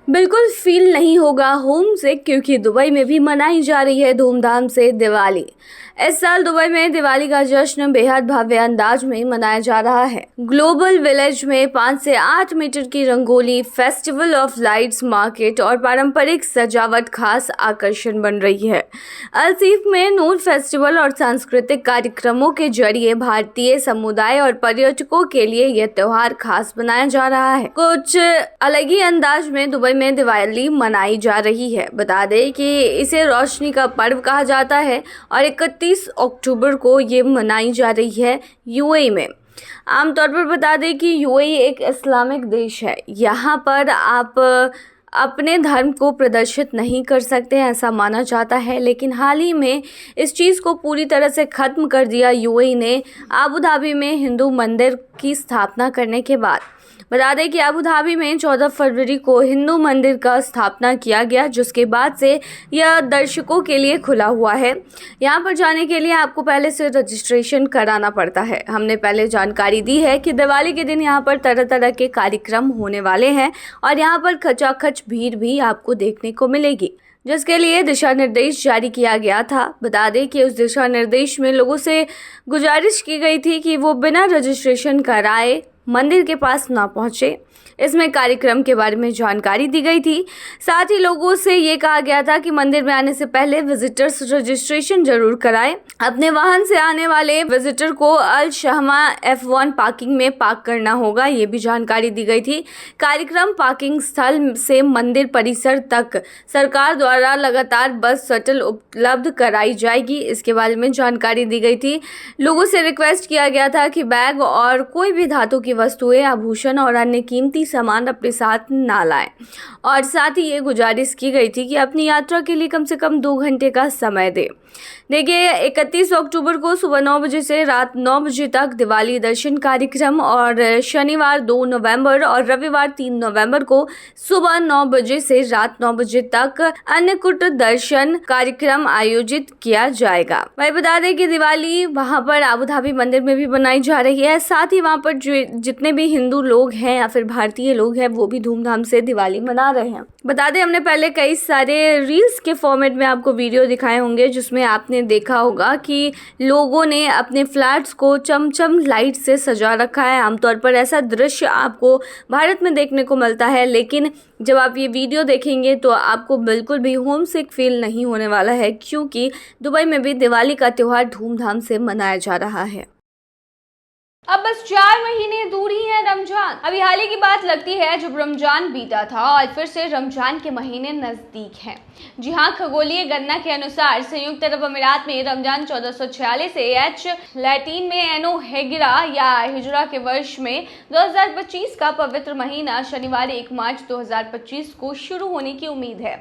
बिल्कुल फील नहीं होगा होम सिक क्योंकि दुबई में भी मनाई जा रही है धूमधाम से दिवाली। इस साल दुबई में दिवाली का जश्न बेहद भव्य अंदाज में मनाया जा रहा है। ग्लोबल विलेज में 5 से 8 मीटर की rangoli, festival of lights, market और पारंपरिक सजावट खास आकर्षण बन रही है। अलसीफ में नूर फेस्टिवल और सांस्कृतिक कार्यक्रमों के जरिए भारतीय समुदाय और पर्यटकों के लिए यह त्योहार खास बनाया जा रहा है। कुछ अलग ही अंदाज में दुबई में दिवाली मनाई जा रही है। बता दें कि इसे रोशनी का पर्व कहा जाता है और 31 अक्टूबर को ये मनाई जा रही है यूएई में। आमतौर पर बता दें कि यूएई एक इस्लामिक देश है। यहाँ पर आप अपने धर्म को प्रदर्शित नहीं कर सकते ऐसा माना जाता है, लेकिन हाल ही में इस चीज़ को पूरी तरह से ख़त्म कर दिया यूएई ने अबू धाबी में हिंदू मंदिर की स्थापना करने के बाद। बता दें कि अबू धाबी में 14 फरवरी को हिंदू मंदिर का स्थापना किया गया, जिसके बाद से यह दर्शकों के लिए खुला हुआ है। यहाँ पर जाने के लिए आपको पहले से रजिस्ट्रेशन कराना पड़ता है। हमने पहले जानकारी दी है कि दिवाली के दिन यहाँ पर तरह तरह के कार्यक्रम होने वाले हैं और यहाँ पर खचाखच भीड़ भी आपको देखने को मिलेगी, जिसके लिए दिशा निर्देश जारी किया गया था। बता दें कि उस दिशा निर्देश में लोगों से गुजारिश की गई थी कि वो बिना रजिस्ट्रेशन कराए मंदिर के पास ना पहुंचे। इसमें कार्यक्रम के बारे में जानकारी दी गई थी। साथ ही लोगों से ये कहा गया था कि मंदिर में आने से पहले विजिटर्स रजिस्ट्रेशन जरूर कराएं। अपने वाहन से आने वाले विजिटर को अल शहमा F1 पार्किंग में पार्क करना होगा, ये भी जानकारी दी गई थी। कार्यक्रम पार्किंग स्थल से मंदिर परिसर तक सरकार द्वारा लगातार बस शटल उपलब्ध कराई जाएगी, इसके बारे में जानकारी दी गई थी। लोगों से रिक्वेस्ट किया गया था कि बैग और कोई भी धातु की वस्तुएं, आभूषण और अन्य कीमती सामान अपने साथ ना लाएं और साथ ही ये गुजारिश की गई थी कि अपनी यात्रा के लिए कम से कम 2 घंटे का समय दें। देखिए, 31 अक्टूबर को सुबह 9 बजे से रात 9 बजे तक दिवाली दर्शन कार्यक्रम और शनिवार 2 नवंबर और रविवार 3 नवंबर को सुबह 9 बजे से रात 9 बजे तक अन्नकूट दर्शन कार्यक्रम आयोजित किया जाएगा। वही बता दें कि दिवाली वहां पर अबू धाबी मंदिर में भी मनाई जा रही है। साथ ही वहां पर जितने भी हिंदू लोग हैं या फिर भारतीय लोग हैं वो भी धूमधाम से दिवाली मना रहे हैं। बता दें, हमने पहले कई सारे रील्स के फॉर्मेट में आपको वीडियो दिखाए होंगे जिसमें आपने देखा होगा कि लोगों ने अपने फ्लैट्स को चमचम लाइट से सजा रखा है। आमतौर पर ऐसा दृश्य आपको भारत में देखने को मिलता है, लेकिन जब आप ये वीडियो देखेंगे तो आपको बिल्कुल भी होम सिक फील नहीं होने वाला है, क्योंकि दुबई में भी दिवाली का त्यौहार धूमधाम से मनाया जा रहा है। अब बस 4 महीने दूर ही है रमजान। अभी हाल ही की बात लगती है जब रमजान बीता था और फिर से रमजान के महीने नजदीक हैं। जी हाँ, खगोलीय गणना के अनुसार संयुक्त अरब अमीरात में रमजान 1446 से एच लैटिन में एनो हेगिरा या हिजरा के वर्ष में 2025 का पवित्र महीना शनिवार 1 मार्च 2025 को शुरू होने की उम्मीद है।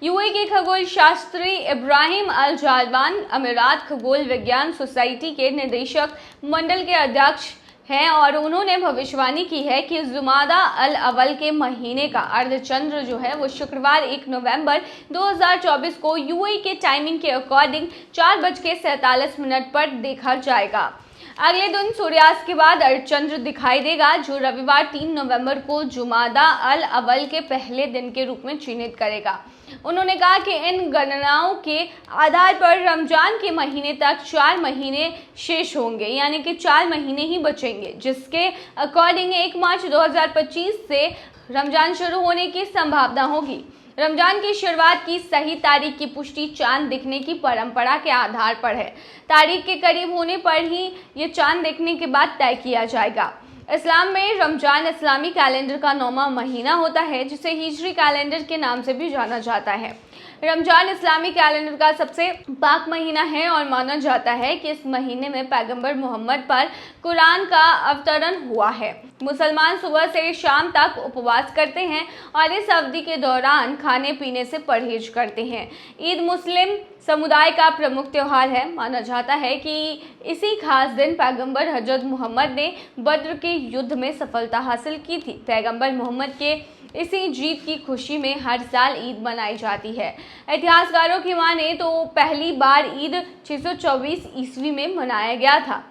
यूएई के खगोल शास्त्री इब्राहिम अल जालवान अमीरात खगोल विज्ञान सोसाइटी के निदेशक मंडल के अध्यक्ष हैं और उन्होंने भविष्यवाणी की है कि जुमादा अल अवल के महीने का अर्धचंद्र जो है वो शुक्रवार 1 नवंबर 2024 को यूएई के टाइमिंग के अकॉर्डिंग 4:47 पर देखा जाएगा। अगले दिन सूर्यास्त के बाद अर्धचंद्र दिखाई देगा, जो रविवार 3 नवंबर को जुमादा अल अवल के पहले दिन के रूप में चिन्हित करेगा। उन्होंने कहा कि इन गणनाओं के आधार पर रमजान के महीने तक 4 महीने शेष होंगे, यानी कि 4 महीने ही बचेंगे, जिसके अकॉर्डिंग 1 मार्च 2025 से रमजान शुरू होने की संभावना होगी। रमजान की शुरुआत की सही तारीख की पुष्टि चांद दिखने की परंपरा के आधार पर है। तारीख के करीब होने पर ही ये चांद दिखने के बाद तय किया जाएगा। इस्लाम में रमजान इस्लामी कैलेंडर का 9वां महीना होता है, जिसे हिजरी कैलेंडर के नाम से भी जाना जाता है। रमजान इस्लामी कैलेंडर का सबसे पाक महीना है और माना जाता है कि इस महीने में पैगंबर मोहम्मद पर कुरान का अवतरण हुआ है। मुसलमान सुबह से शाम तक उपवास करते हैं और इस अवधि के दौरान खाने पीने से परहेज करते हैं। ईद मुस्लिम समुदाय का प्रमुख त्यौहार है। माना जाता है कि इसी खास दिन पैगंबर हजरत मोहम्मद ने बद्र के युद्ध में सफलता हासिल की थी। पैगंबर मोहम्मद के इसी जीत की खुशी में हर साल ईद मनाई जाती है। इतिहासकारों की माने तो पहली बार ईद 624 ईस्वी में मनाया गया था।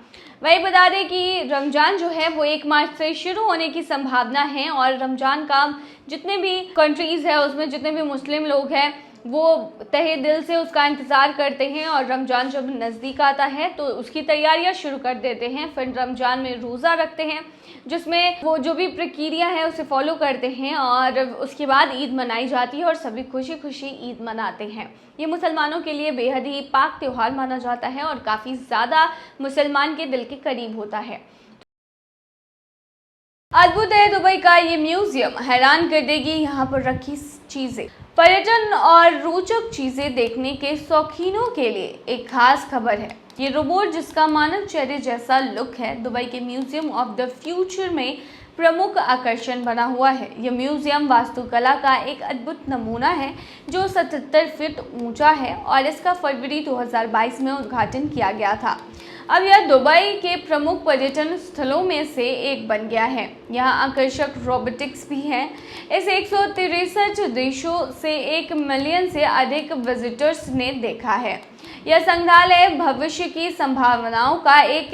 वही बता दें कि रमजान जो है वो 1 मार्च से शुरू होने की संभावना है और रमजान का जितने भी कंट्रीज़ है उसमें जितने भी मुस्लिम लोग हैं वो तहे दिल से उसका इंतज़ार करते हैं और रमज़ान जब नज़दीक आता है तो उसकी तैयारियां शुरू कर देते हैं। फिर रमज़ान में रोज़ा रखते हैं जिसमें वो जो भी प्रक्रिया है उसे फॉलो करते हैं और उसके बाद ईद मनाई जाती है और सभी खुशी खुशी ईद मनाते हैं। ये मुसलमानों के लिए बेहद ही पाक त्यौहार माना जाता है और काफ़ी ज़्यादा मुसलमान के दिल के करीब होता है। अद्भुत है दुबई का ये म्यूजियम, हैरान कर देगी यहाँ पर रखी चीज़ें। पर्यटन और रोचक चीज़ें देखने के शौकीनों के लिए एक खास खबर है। ये रोबोट जिसका मानव चेहरे जैसा लुक है दुबई के म्यूजियम ऑफ द फ्यूचर में प्रमुख आकर्षण बना हुआ है। यह म्यूजियम वास्तुकला का एक अद्भुत नमूना है जो 77 फीट ऊंचा है और इसका फरवरी 2022 में उद्घाटन किया गया था। अब यह दुबई के प्रमुख पर्यटन स्थलों में से एक बन गया है। यहाँ आकर्षक रोबोटिक्स भी हैं। इस 163 देशों से 1 मिलियन से अधिक विजिटर्स ने देखा है। यह संग्रहालय भविष्य की संभावनाओं का एक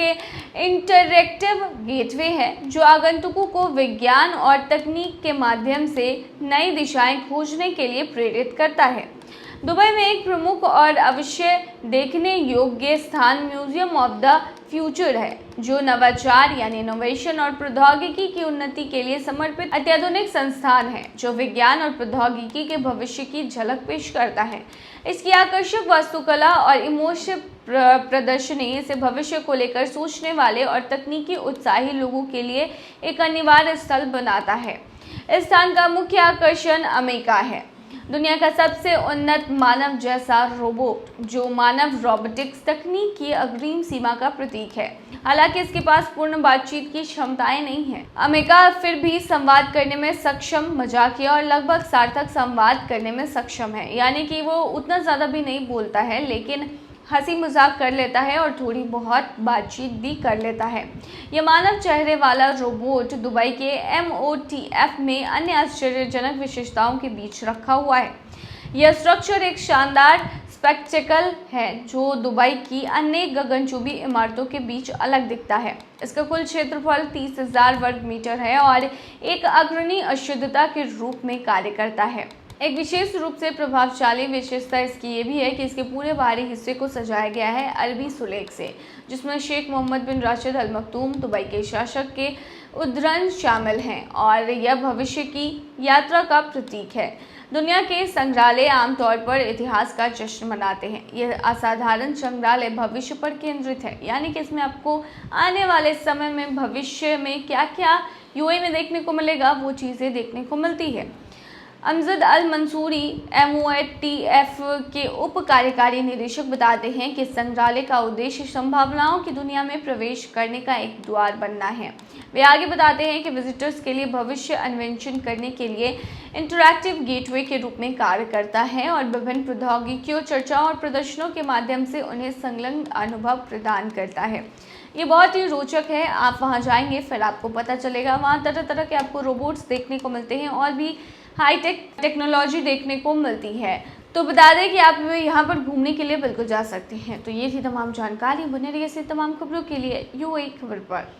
इंटरैक्टिव गेटवे है जो आगंतुकों को विज्ञान और तकनीक के माध्यम से नई दिशाएं खोजने के लिए प्रेरित करता है। दुबई में एक प्रमुख और अवश्य देखने योग्य स्थान म्यूजियम ऑफ द फ्यूचर है जो नवाचार यानी इनोवेशन और प्रौद्योगिकी की उन्नति के लिए समर्पित अत्याधुनिक संस्थान है जो विज्ञान और प्रौद्योगिकी के भविष्य की झलक पेश करता है। इसकी आकर्षक वास्तुकला और इमोशन प्रदर्शनी इसे भविष्य को लेकर सोचने वाले और तकनीकी उत्साही लोगों के लिए एक अनिवार्य स्थल बनाता है। इस स्थान का मुख्य आकर्षण अमेका है, दुनिया का सबसे उन्नत मानव जैसा रोबोट जो मानव रोबोटिक्स तकनीक की अग्रिम सीमा का प्रतीक है। हालांकि इसके पास पूर्ण बातचीत की क्षमताएं नहीं हैं। अमेका फिर भी संवाद करने में सक्षम, मजाकिया और लगभग सार्थक संवाद करने में सक्षम है, यानी कि वो उतना ज़्यादा भी नहीं बोलता है लेकिन हंसी मजाक कर लेता है और थोड़ी बहुत बातचीत भी कर लेता है। यह मानव चेहरे वाला रोबोट दुबई के MOTF में अन्य आश्चर्यजनक विशेषताओं के बीच रखा हुआ है। यह स्ट्रक्चर एक शानदार स्पेक्टेकल है जो दुबई की अन्य गगनचुंबी इमारतों के बीच अलग दिखता है। इसका कुल क्षेत्रफल 30,000 वर्ग मीटर है और एक अग्रणी अशुद्धता के रूप में कार्य करता है। एक विशेष रूप से प्रभावशाली विशेषता इसकी ये भी है कि इसके पूरे बाहरी हिस्से को सजाया गया है अरबी सुलेख से, जिसमें शेख मोहम्मद बिन राशिद अल मखदूम दुबई के शासक के उद्धरण शामिल हैं और यह भविष्य की यात्रा का प्रतीक है। दुनिया के संग्रहालय आमतौर पर इतिहास का जश्न मनाते हैं। यह असाधारण संग्रहालय भविष्य पर केंद्रित है, यानी कि इसमें आपको आने वाले समय में भविष्य में क्या क्या यूएई में देखने को मिलेगा वो चीज़ें देखने को मिलती है। अमजद अल मंसूरी MOTF के उप कार्यकारी निदेशक बताते हैं कि संग्रहालय का उद्देश्य संभावनाओं की दुनिया में प्रवेश करने का एक द्वार बनना है। वे आगे बताते हैं कि विजिटर्स के लिए भविष्य अन्वेषण करने के लिए इंटरैक्टिव गेटवे के रूप में कार्य करता है और विभिन्न प्रौद्योगिकियों, चर्चाओं और प्रदर्शनों के माध्यम से उन्हें संलग्न अनुभव प्रदान करता है। ये बहुत ही रोचक है। आप वहाँ जाएंगे फिर आपको पता चलेगा। वहाँ तरह तरह के आपको रोबोट्स देखने को मिलते हैं और भी हाईटेक टेक्नोलॉजी देखने को मिलती है। तो बता दें कि आप यहाँ पर घूमने के लिए बिल्कुल जा सकते हैं। तो ये थी तमाम जानकारी। बने रहिए ऐसी तमाम खबरों के लिए यूएई खबर पर।